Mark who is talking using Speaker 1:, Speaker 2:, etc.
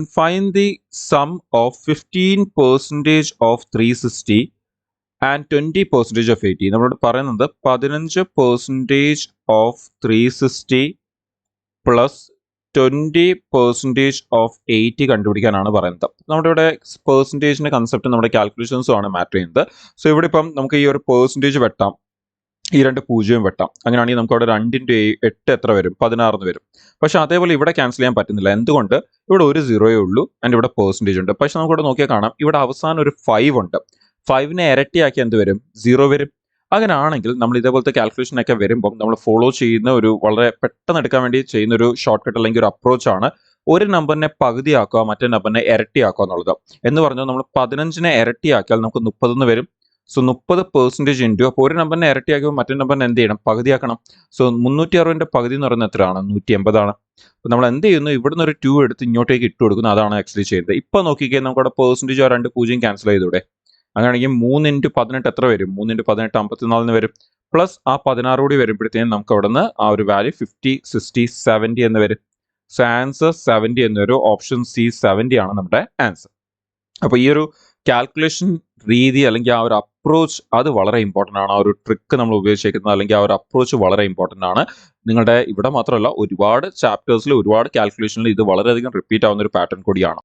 Speaker 1: Find the sum of 15% of 360 and 20% of 80. നമ്മളോട് പറയുന്നത് 15% of 360 plus 20% of 80 കണ്ടുപിടിക്കാനാണ് പറയുന്നത്. നമ്മുടെ ഇവിടെ പെർസെൻറ്റേജിന്റെ കൺസെപ്റ്റ് നമ്മുടെ കാൽക്കുലേഷൻസും ആണ് മാറ്റർ ചെയ്യുന്നത്. സോ ഇവിടെ ഇപ്പം നമുക്ക് ഈ ഒരു പെർസെൻറ്റേജ് വെട്ടാം, ഈ 2 പൂജ്യം വെട്ടാം. അങ്ങനെയാണെങ്കിൽ നമുക്ക് അവിടെ 2 × 8 എത്ര വരും? 16 വരും. പക്ഷെ അതേപോലെ ഇവിടെ ക്യാൻസൽ ചെയ്യാൻ പറ്റുന്നില്ല. എന്തുകൊണ്ട്? ഇവിടെ ഒരു സീറോയേ ഉള്ളൂ ആൻഡ് ഇവിടെ പെർസെൻറ്റേജ് ഉണ്ട്. പക്ഷെ നമുക്ക് ഇവിടെ നോക്കിയാൽ കാണാം, ഇവിടെ അവസാനം ഒരു 5 ഉണ്ട്. 5നെ ഇരട്ടിയാക്കി എന്ത് വരും? 0 വരും. അങ്ങനെയാണെങ്കിൽ നമ്മൾ ഇതേപോലത്തെ കാൽക്കുലേഷനൊക്കെ വരുമ്പോൾ നമ്മൾ ഫോളോ ചെയ്യുന്ന ഒരു വളരെ പെട്ടെന്ന് എടുക്കാൻ വേണ്ടി ചെയ്യുന്ന ഒരു ഷോർട്ട് കട്ട് അല്ലെങ്കിൽ ഒരു അപ്രോച്ചാണ് ഒരു നമ്പറിനെ പകുതിയാക്കുക, മറ്റേ നമ്പറിനെ ഇരട്ടിയാക്കുക എന്നുള്ളത്. എന്ന് പറഞ്ഞാൽ നമ്മൾ 15നെ ഇരട്ടിയാക്കിയാൽ നമുക്ക് 30 വരും. സോ 30% ഇൻറ്റു, അപ്പോൾ ഒരു നമ്പറിനെ ഇരട്ടിയാക്കുമ്പോൾ മറ്റേ നമ്പറിനെ എന്ത് ചെയ്യണം? പകുതിയാക്കണം. സോ 360ന്റെ പകുതി എന്ന് പറയുന്നത് എത്രയാണ്? 180 അപ്പോൾ നമ്മൾ എന്ത് ചെയ്യുന്നു? ഇവിടുന്ന് ഒരു 2 എടുത്ത് ഇങ്ങോട്ടേക്ക് ഇട്ട് കൊടുക്കുന്നു. അതാണ് ആക്ച്വലി ചെയ്യുന്നത്. ഇപ്പോൾ നോക്കിക്കഴിഞ്ഞാൽ നമുക്കവിടെ പെർസെൻറ്റേജ് 2 പൂജ്യം ക്യാൻസൽ ചെയ്തൂടെ? അങ്ങനെയാണെങ്കിൽ 3 × 18 എത്ര വരും? 3 × 18 54 വരും. പ്ലസ് ആ 16 കൂടി വരുമ്പോഴത്തേക്കും നമുക്ക് അവിടെ നിന്ന് ആ ഒരു വാല്യൂ 50, 60, 70 എന്ന് വരും. സോ ആൻസർ 70 എന്ന് വരും. ഓപ്ഷൻ സി 70 ആണ് നമ്മുടെ ആൻസർ. അപ്പോൾ ഈ ഒരു കാൽക്കുലേഷൻ രീതി അല്ലെങ്കിൽ ആ ഒരു അപ്രോച്ച് അത് വളരെ ഇമ്പോർട്ടൻ്റ് ആണ്. ആ ഒരു ട്രിക്ക് നമ്മൾ ഉപയോഗിച്ചേക്കുന്നത് അല്ലെങ്കിൽ ആ ഒരു അപ്രോച്ച് വളരെ ഇമ്പോർട്ടൻ്റ് ആണ്. നിങ്ങളുടെ ഇവിടെ മാത്രമല്ല, ഒരുപാട് ചാപ്റ്റേഴ്സിൽ ഒരുപാട് കാൽക്കുലേഷനിൽ ഇത് വളരെയധികം റിപ്പീറ്റ് ആവുന്ന ഒരു പാറ്റേൺ കൂടിയാണ്.